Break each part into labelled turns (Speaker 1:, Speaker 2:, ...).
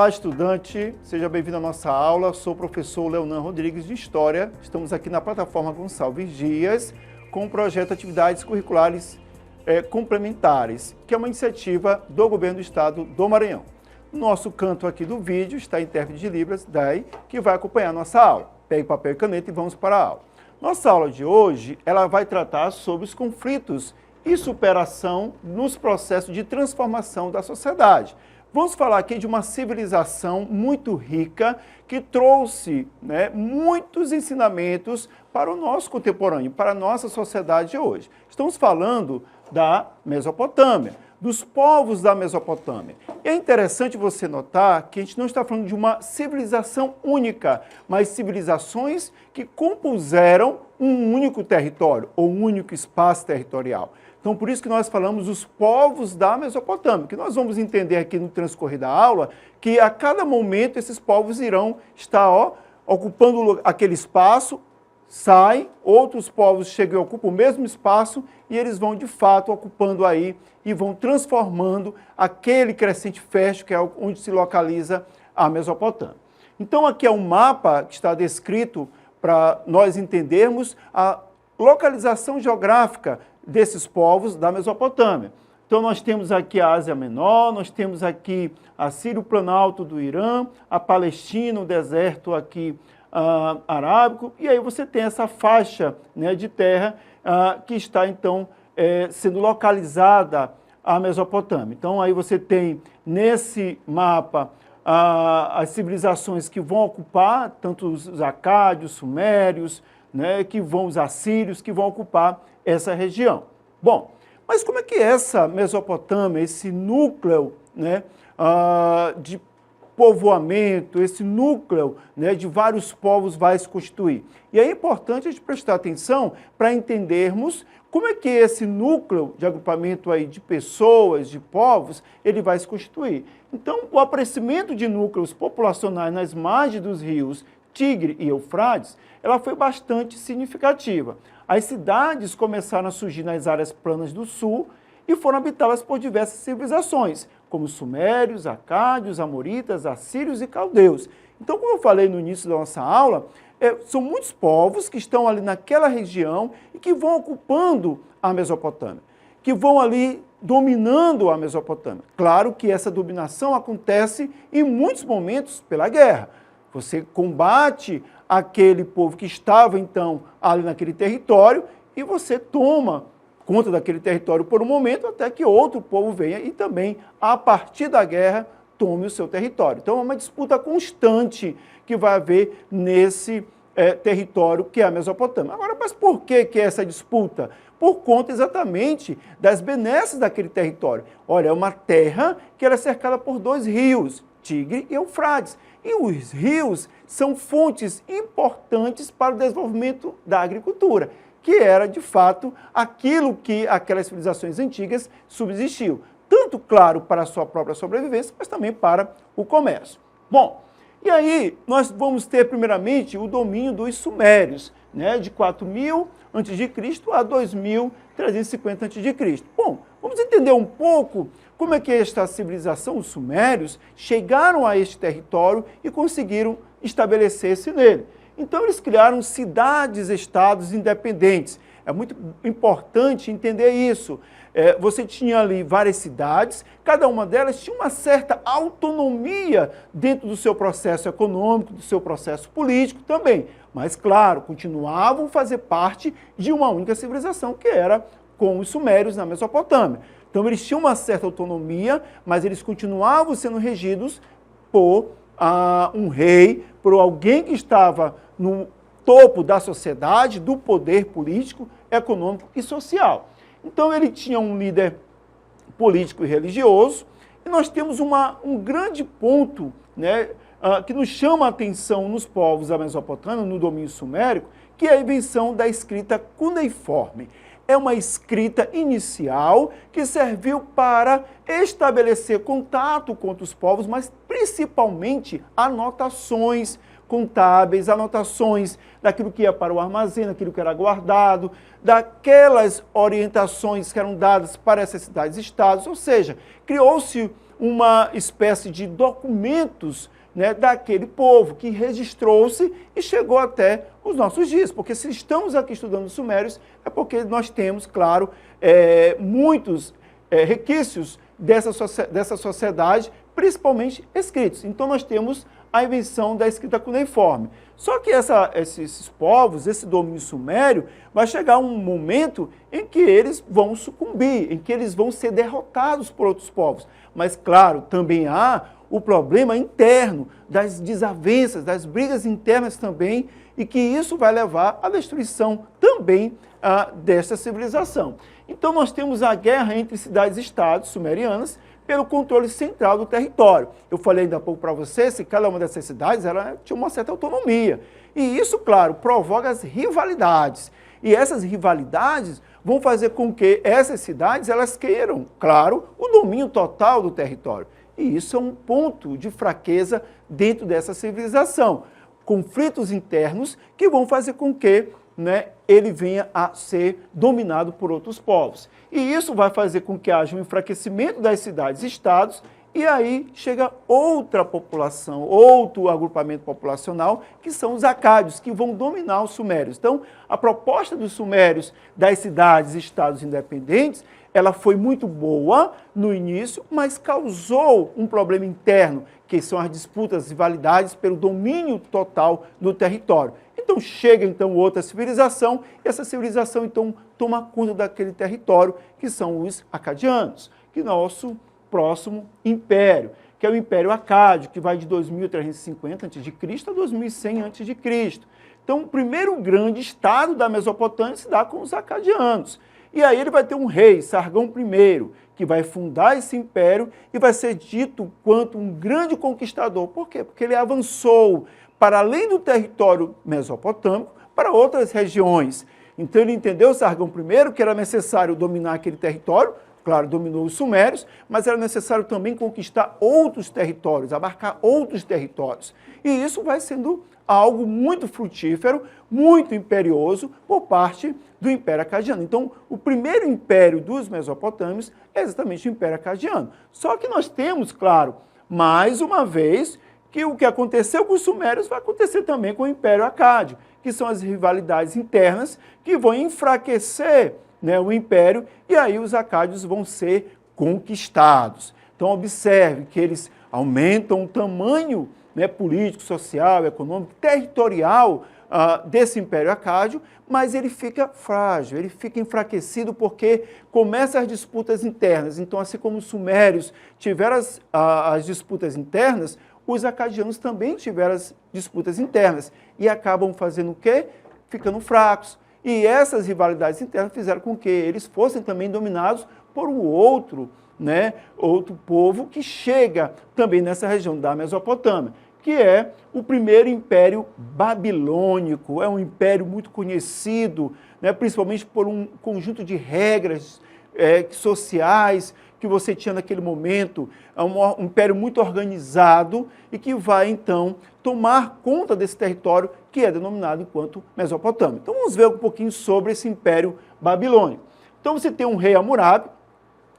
Speaker 1: Olá, estudante, seja bem-vindo à nossa aula. Sou o professor Leonan Rodrigues de História. Estamos aqui na plataforma Gonçalves Dias com o projeto Atividades Curriculares Complementares, que é uma iniciativa do Governo do Estado do Maranhão. No nosso canto aqui do vídeo está a intérprete de Libras, Day, que vai acompanhar a nossa aula. Pegue papel e caneta e vamos para a aula. Nossa aula de hoje, ela vai tratar sobre os conflitos e superação nos processos de transformação da sociedade. Vamos falar aqui de uma civilização muito rica que trouxe muitos ensinamentos para o nosso contemporâneo, para a nossa sociedade de hoje. Estamos falando da Mesopotâmia, dos povos da Mesopotâmia. E é interessante você notar que a gente não está falando de uma civilização única, mas civilizações que compuseram um único território ou um único espaço territorial. Então, por isso que nós falamos dos povos da Mesopotâmia, que nós vamos entender aqui no transcorrer da aula, que a cada momento esses povos irão estar ocupando aquele espaço, saem, outros povos chegam e ocupam o mesmo espaço e eles vão, de fato, ocupando aí e vão transformando aquele crescente fértil que é onde se localiza a Mesopotâmia. Então, aqui é um mapa que está descrito para nós entendermos a localização geográfica desses povos da Mesopotâmia. Então, nós temos aqui a Ásia Menor, nós temos aqui a Sírio Planalto do Irã, a Palestina, o deserto aqui arábico, e aí você tem essa faixa de terra que está, então, sendo localizada a Mesopotâmia. Então, aí você tem, nesse mapa, as civilizações que vão ocupar, tanto os acádios, sumérios, os assírios, que vão ocupar essa região. Bom, mas como é que essa Mesopotâmia, esse núcleo de povoamento, esse núcleo de vários povos vai se constituir? E é importante a gente prestar atenção para entendermos como é que esse núcleo de agrupamento aí de pessoas, de povos, ele vai se constituir. Então, o aparecimento de núcleos populacionais nas margens dos rios Tigre e Eufrates, ela foi bastante significativa. As cidades começaram a surgir nas áreas planas do sul e foram habitadas por diversas civilizações, como sumérios, acádios, amoritas, assírios e caldeus. Então, como eu falei no início da nossa aula, são muitos povos que estão ali naquela região e que vão ocupando a Mesopotâmia, que vão ali dominando a Mesopotâmia. Claro que essa dominação acontece em muitos momentos pela guerra. Você combate aquele povo que estava, então, ali naquele território e você toma conta daquele território por um momento até que outro povo venha e também, a partir da guerra, tome o seu território. Então, é uma disputa constante que vai haver nesse território que é a Mesopotâmia. Agora, mas por que essa disputa? Por conta exatamente das benesses daquele território. Olha, é uma terra que era cercada por dois rios, Tigre e Eufrates. E os rios são fontes importantes para o desenvolvimento da agricultura, que era, de fato, aquilo que aquelas civilizações antigas subsistiam. Tanto, claro, para a sua própria sobrevivência, mas também para o comércio. Bom, e aí nós vamos ter, primeiramente, o domínio dos sumérios, de 4.000 a.C. a 2.350 a.C. Bom, vamos entender um pouco como é que esta civilização, os sumérios, chegaram a este território e conseguiram estabelecer-se nele. Então, eles criaram cidades-estados independentes. É muito importante entender isso. Você tinha ali várias cidades, cada uma delas tinha uma certa autonomia dentro do seu processo econômico, do seu processo político também. Mas, claro, continuavam a fazer parte de uma única civilização, que era com os sumérios na Mesopotâmia. Então, eles tinham uma certa autonomia, mas eles continuavam sendo regidos por um rei, por alguém que estava no topo da sociedade, do poder político, econômico e social. Então, ele tinha um líder político e religioso, e nós temos um grande ponto que nos chama a atenção nos povos da Mesopotâmia, no domínio sumérico, que é a invenção da escrita cuneiforme. É uma escrita inicial que serviu para estabelecer contato com outros povos, mas principalmente anotações contábeis, anotações daquilo que ia para o armazém, daquilo que era guardado, daquelas orientações que eram dadas para essas cidades-estados, ou seja, criou-se uma espécie de documentos, né, daquele povo que registrou-se e chegou até os nossos dias. Porque se estamos aqui estudando os sumérios, é porque nós temos, claro, muitos requisitos dessa sociedade, principalmente escritos. Então nós temos a invenção da escrita cuneiforme. Só que esses povos, esse domínio sumério, vai chegar um momento em que eles vão sucumbir, em que eles vão ser derrotados por outros povos. Mas, claro, também há o problema interno, das desavenças, das brigas internas também, e que isso vai levar à destruição também desta civilização. Então nós temos a guerra entre cidades-estados sumerianas pelo controle central do território. Eu falei ainda há pouco para vocês que cada uma dessas cidades tinha uma certa autonomia. E isso, claro, provoca as rivalidades. E essas rivalidades vão fazer com que essas cidades elas queiram, claro, o domínio total do território. E isso é um ponto de fraqueza dentro dessa civilização. Conflitos internos que vão fazer com que, né, ele venha a ser dominado por outros povos. E isso vai fazer com que haja um enfraquecimento das cidades-estados, e aí chega outra população, outro agrupamento populacional, que são os acádios, que vão dominar os sumérios. Então, a proposta dos sumérios das cidades-estados independentes, ela foi muito boa no início, mas causou um problema interno, que são as disputas e rivalidades pelo domínio total do território. Então chega outra civilização, e essa civilização então toma conta daquele território, que são os acadianos, que é nosso próximo império, que é o Império Acádio, que vai de 2350 a.C. a 2100 a.C. Então o primeiro grande estado da Mesopotâmia se dá com os acadianos. E aí ele vai ter um rei, Sargão I, que vai fundar esse império e vai ser dito quanto um grande conquistador. Por quê? Porque ele avançou para além do território mesopotâmico, para outras regiões. Então ele entendeu, Sargão I, que era necessário dominar aquele território, claro, dominou os sumérios, mas era necessário também conquistar outros territórios, abarcar outros territórios. E isso vai sendo algo muito frutífero, muito imperioso por parte do Império Acadiano. Então, o primeiro império dos mesopotâmios é exatamente o Império Acadiano. Só que nós temos, claro, mais uma vez, que o que aconteceu com os sumérios vai acontecer também com o Império Acádio, que são as rivalidades internas que vão enfraquecer, né, o império, e aí os acádios vão ser conquistados. Então, observe que eles aumentam o tamanho, né, político, social, econômico, territorial desse Império Acádio, mas ele fica frágil, ele fica enfraquecido porque começam as disputas internas. Então, assim como os sumérios tiveram as disputas internas, os acadianos também tiveram as disputas internas e acabam fazendo o quê? Ficando fracos. E essas rivalidades internas fizeram com que eles fossem também dominados por um outro, né, outro povo que chega também nessa região da Mesopotâmia, que é o primeiro império babilônico. É um império muito conhecido, né, principalmente por um conjunto de regras sociais que você tinha naquele momento. É um império muito organizado e que vai, então, tomar conta desse território que é denominado enquanto Mesopotâmia. Então, vamos ver um pouquinho sobre esse império babilônico. Então, você tem um rei Hammurabi,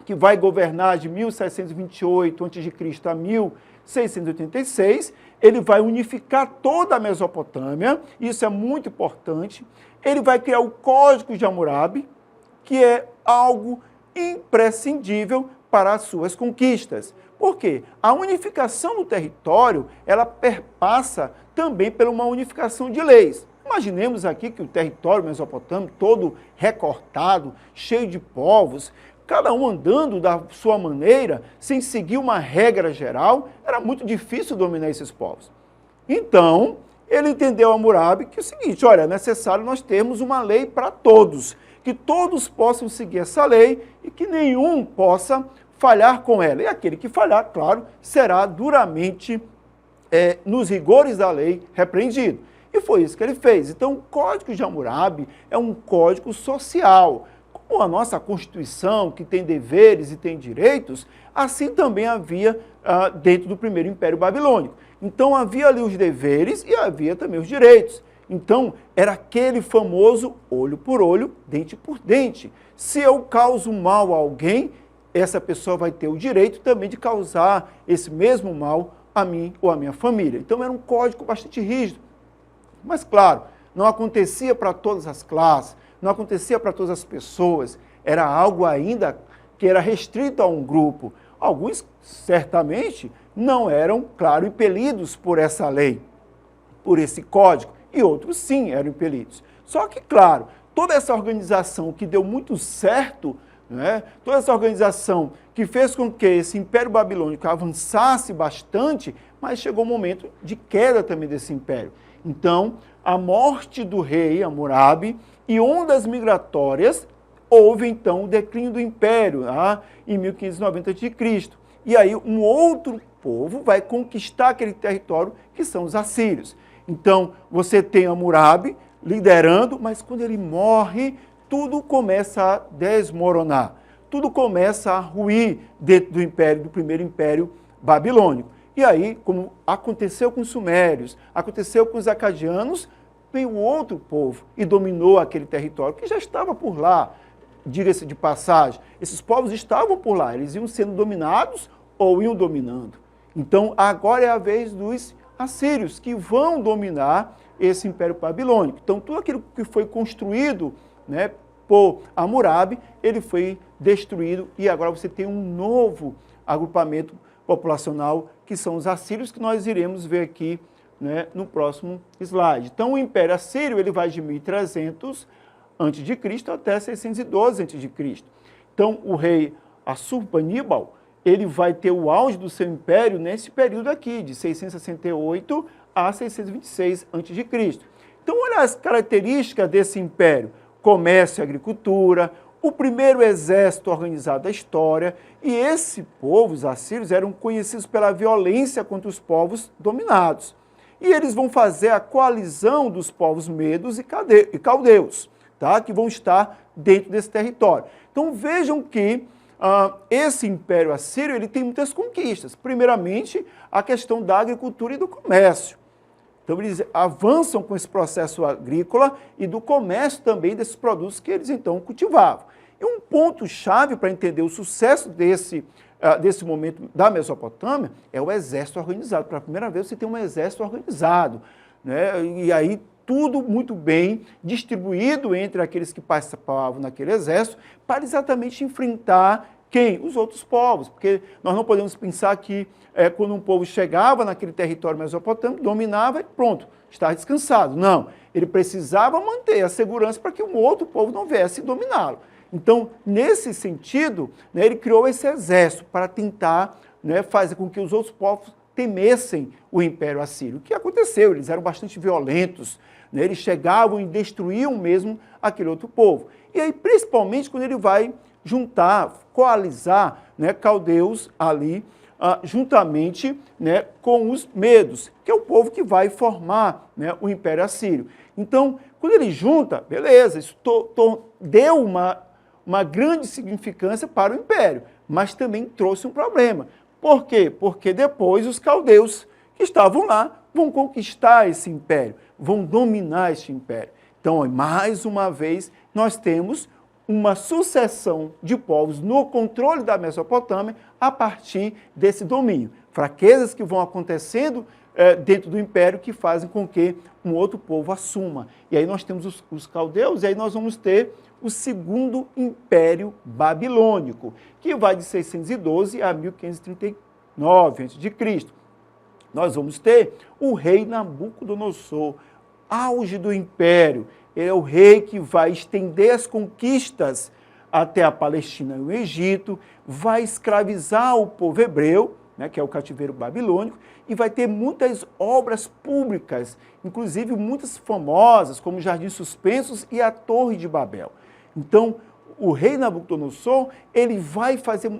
Speaker 1: que vai governar de 1728 a.C. a 1686, ele vai unificar toda a Mesopotâmia, isso é muito importante. Ele vai criar o Código de Hammurabi, que é algo imprescindível para as suas conquistas. Por quê? A unificação do território, ela perpassa também por uma unificação de leis. Imaginemos aqui que o território mesopotâmico, todo recortado, cheio de povos, cada um andando da sua maneira, sem seguir uma regra geral, era muito difícil dominar esses povos. Então, ele entendeu, Hammurabi, que é o seguinte: olha, é necessário nós termos uma lei para todos, que todos possam seguir essa lei e que nenhum possa falhar com ela. E aquele que falhar, claro, será duramente, nos rigores da lei, repreendido. E foi isso que ele fez. Então, o Código de Hammurabi é um código social. Como a nossa Constituição, que tem deveres e tem direitos, assim também havia dentro do primeiro Império Babilônico. Então, havia ali os deveres e havia também os direitos. Então, era aquele famoso olho por olho, dente por dente. Se eu causo mal a alguém, essa pessoa vai ter o direito também de causar esse mesmo mal a mim ou a minha família. Então era um código bastante rígido. Mas claro, não acontecia para todas as classes, não acontecia para todas as pessoas, era algo ainda que era restrito a um grupo. Alguns, certamente, não eram, claro, impelidos por essa lei, por esse código, e outros sim eram impelidos. Só que, claro, toda essa organização que deu muito certo, né, toda essa organização que fez com que esse Império Babilônico avançasse bastante, mas chegou o momento de queda também desse império. Então, a morte do rei Hammurabi e ondas migratórias, houve então o declínio do império, em 1590 a.C. E aí um outro povo vai conquistar aquele território, que são os assírios. Então, você tem Hammurabi liderando, mas quando ele morre, tudo começa a desmoronar. Tudo começa a ruir dentro do império, do primeiro império babilônico. E aí, como aconteceu com os sumérios, aconteceu com os acadianos, veio outro povo e dominou aquele território que já estava por lá. Diga-se de passagem, esses povos estavam por lá, eles iam sendo dominados ou iam dominando. Então, agora é a vez dos assírios, que vão dominar esse Império Babilônico. Então, tudo aquilo que foi construído, né, por Hammurabi, ele foi destruído e agora você tem um novo agrupamento populacional, que são os assírios, que nós iremos ver aqui, né, no próximo slide. Então, o Império Assírio ele vai de 1300 a.C. até 612 a.C. Então, o rei Assurbanipal, ele vai ter o auge do seu império nesse período aqui, de 668 a 626 a.C. Então, olha as características desse império: comércio e agricultura, o primeiro exército organizado da história, e esse povo, os assírios, eram conhecidos pela violência contra os povos dominados. E eles vão fazer a coalizão dos povos medos e caldeus, tá? Que vão estar dentro desse território. Então vejam que esse Império Assírio ele tem muitas conquistas. Primeiramente, a questão da agricultura e do comércio. Então eles avançam com esse processo agrícola e do comércio também desses produtos que eles então cultivavam. E um ponto-chave para entender o sucesso desse momento da Mesopotâmia é o exército organizado. Pela primeira vez você tem um exército organizado, né? E aí tudo muito bem distribuído entre aqueles que participavam naquele exército para exatamente enfrentar quem? Os outros povos, porque nós não podemos pensar que quando um povo chegava naquele território mesopotâmico, dominava e pronto, estava descansado. Não, ele precisava manter a segurança para que um outro povo não viesse dominá-lo. Então, nesse sentido, né, ele criou esse exército para tentar, né, fazer com que os outros povos temessem o Império Assírio. O que aconteceu? Eles eram bastante violentos, né, eles chegavam e destruíam mesmo aquele outro povo. E aí, principalmente, quando ele vai juntar, coalizar, né, caldeus ali, juntamente, né, com os medos, que é o povo que vai formar, né, o Império Assírio. Então, quando ele junta, beleza, isso deu uma grande significância para o Império, mas também trouxe um problema. Por quê? Porque depois os caldeus que estavam lá vão conquistar esse império, vão dominar esse império. Então, mais uma vez, nós temos uma sucessão de povos no controle da Mesopotâmia a partir desse domínio. Fraquezas que vão acontecendo dentro do império que fazem com que um outro povo assuma. E aí nós temos os caldeus, e aí nós vamos ter o segundo Império Babilônico, que vai de 612 a 1539 a.C. Nós vamos ter o rei Nabucodonosor, auge do império. Ele é o rei que vai estender as conquistas até a Palestina e o Egito, vai escravizar o povo hebreu, né, que é o cativeiro babilônico, e vai ter muitas obras públicas, inclusive muitas famosas, como Jardins Suspensos e a Torre de Babel. Então, o rei Nabucodonosor, ele vai fazer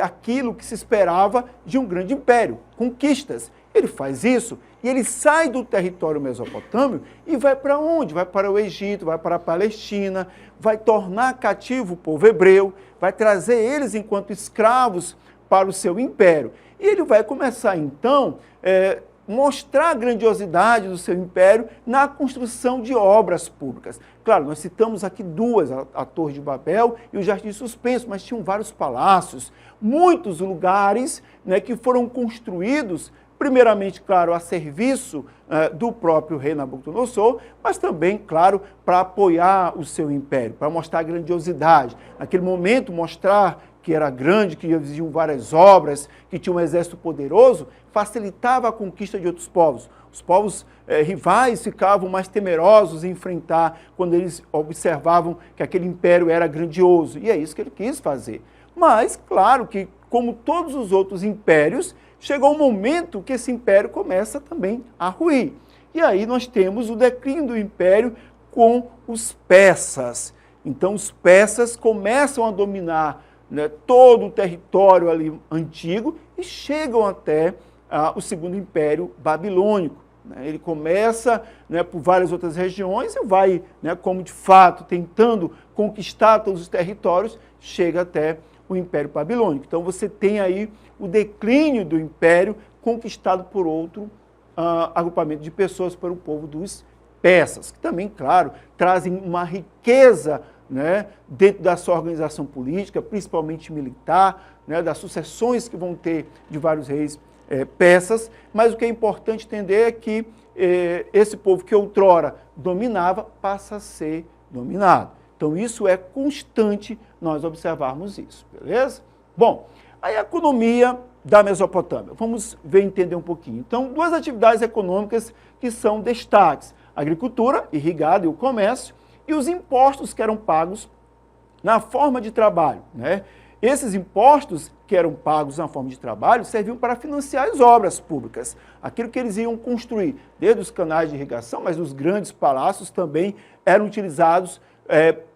Speaker 1: aquilo que se esperava de um grande império, conquistas. Ele faz isso e ele sai do território mesopotâmio e vai para onde? Vai para o Egito, vai para a Palestina, vai tornar cativo o povo hebreu, vai trazer eles enquanto escravos para o seu império. E ele vai começar, então, mostrar a grandiosidade do seu império na construção de obras públicas. Claro, nós citamos aqui duas, a Torre de Babel e o Jardim Suspenso, mas tinham vários palácios, muitos lugares, né, que foram construídos, primeiramente, claro, a serviço do próprio rei Nabucodonosor, mas também, claro, para apoiar o seu império, para mostrar a grandiosidade. Naquele momento, mostrar que era grande, que existiam várias obras, que tinha um exército poderoso, facilitava a conquista de outros povos. Os povos rivais ficavam mais temerosos em enfrentar quando eles observavam que aquele império era grandioso. E é isso que ele quis fazer. Mas, claro que, como todos os outros impérios, chegou um momento que esse império começa também a ruir. E aí nós temos o declínio do império com os persas. Então, os persas começam a dominar, né, todo o território ali antigo e chegam até o segundo império babilônico. Né? Ele começa, né, por várias outras regiões e vai, né, como de fato, tentando conquistar todos os territórios, chega até o Império Babilônico. Então você tem aí o declínio do império conquistado por outro agrupamento de pessoas, para o povo dos persas, que também, claro, trazem uma riqueza, né, dentro da sua organização política, principalmente militar, né, das sucessões que vão ter de vários reis persas, mas o que é importante entender é que esse povo que outrora dominava passa a ser dominado. Então isso é constante nós observarmos isso, beleza? Bom, aí a economia da Mesopotâmia. Vamos ver e entender um pouquinho. Então, duas atividades econômicas que são destaques: a agricultura irrigada e o comércio, e os impostos que eram pagos na forma de trabalho, né? Esses impostos que eram pagos na forma de trabalho serviam para financiar as obras públicas, aquilo que eles iam construir, desde os canais de irrigação, mas os grandes palácios também eram utilizados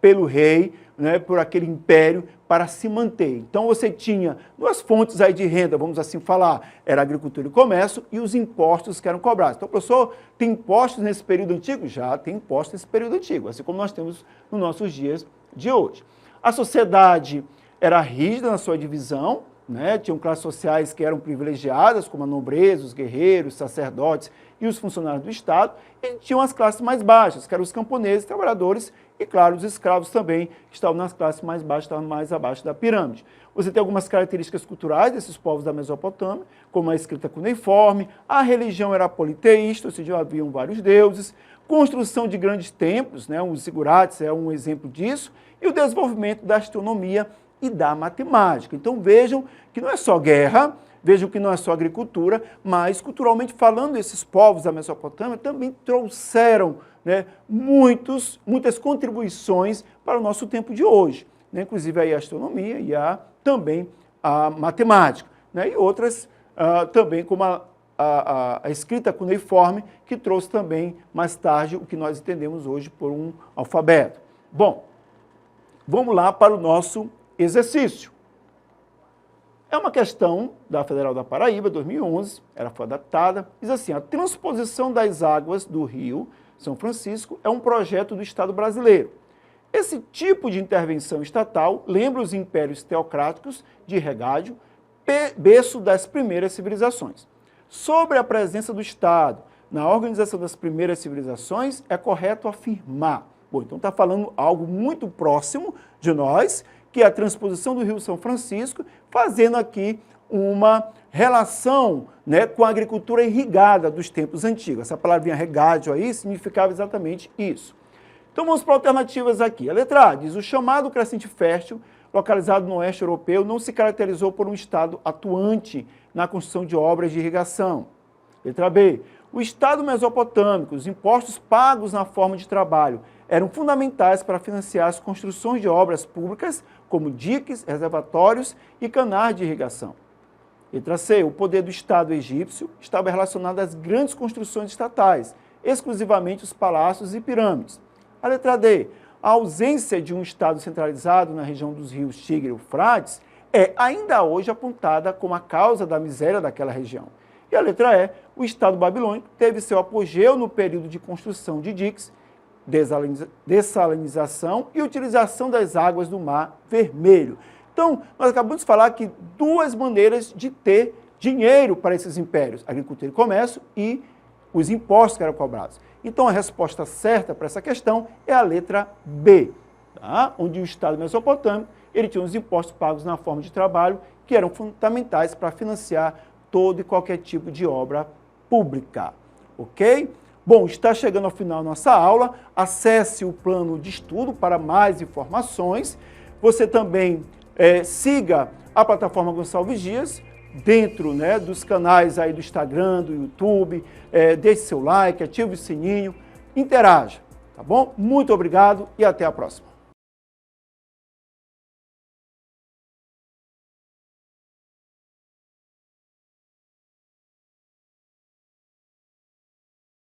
Speaker 1: pelo rei, né, por aquele império, para se manter. Então você tinha duas fontes aí de renda, vamos assim falar, era a agricultura e o comércio e os impostos que eram cobrados. Então, professor, tem impostos nesse período antigo? Já tem impostos nesse período antigo, assim como nós temos nos nossos dias de hoje. A sociedade era rígida na sua divisão, né? Tinham classes sociais que eram privilegiadas, como a nobreza, os guerreiros, os sacerdotes e os funcionários do Estado, e tinham as classes mais baixas, que eram os camponeses, trabalhadores e, claro, os escravos também, que estavam nas classes mais baixas, estavam mais abaixo da pirâmide. Você tem algumas características culturais desses povos da Mesopotâmia, como a escrita cuneiforme, a religião era politeísta, ou seja, haviam vários deuses, construção de grandes templos, né? Os zigurates é um exemplo disso, e o desenvolvimento da astronomia e da matemática. Então vejam que não é só guerra, vejam que não é só agricultura, mas culturalmente falando, esses povos da Mesopotâmia também trouxeram, né, muitas contribuições para o nosso tempo de hoje, né, inclusive aí a astronomia e também a matemática, né, e outras também como a escrita cuneiforme, que trouxe também mais tarde o que nós entendemos hoje por um alfabeto. Bom, vamos lá para o nosso exercício. É uma questão da Federal da Paraíba, 2011, ela foi adaptada, diz assim: a transposição das águas do Rio São Francisco é um projeto do Estado brasileiro. Esse tipo de intervenção estatal lembra os impérios teocráticos de regádio, berço das primeiras civilizações. Sobre a presença do Estado na organização das primeiras civilizações, é correto afirmar. Bom, então está falando algo muito próximo de nós, que é a transposição do Rio São Francisco, fazendo aqui uma relação, né, com a agricultura irrigada dos tempos antigos. Essa palavrinha regádio aí significava exatamente isso. Então vamos para alternativas aqui. A letra A diz: o chamado crescente fértil, localizado no oeste europeu, não se caracterizou por um Estado atuante na construção de obras de irrigação. Letra B: o Estado mesopotâmico, os impostos pagos na forma de trabalho, eram fundamentais para financiar as construções de obras públicas, como diques, reservatórios e canais de irrigação. Letra C: o poder do Estado egípcio estava relacionado às grandes construções estatais, exclusivamente os palácios e pirâmides. A letra D: a ausência de um Estado centralizado na região dos rios Tigre e Eufrates é ainda hoje apontada como a causa da miséria daquela região. E a letra E: o Estado babilônico teve seu apogeu no período de construção de diques, dessalinização e utilização das águas do Mar Vermelho. Então, nós acabamos de falar que duas maneiras de ter dinheiro para esses impérios, agricultura e comércio, e os impostos que eram cobrados. Então, a resposta certa para essa questão é a letra B, tá? Onde o Estado mesopotâmico ele tinha os impostos pagos na forma de trabalho, que eram fundamentais para financiar todo e qualquer tipo de obra pública, ok? Bom, está chegando ao final da nossa aula, acesse o plano de estudo para mais informações. Você também siga a plataforma Gonçalves Dias, dentro, né, dos canais aí do Instagram, do YouTube, deixe seu like, ative o sininho, interaja, tá bom? Muito obrigado e até a próxima.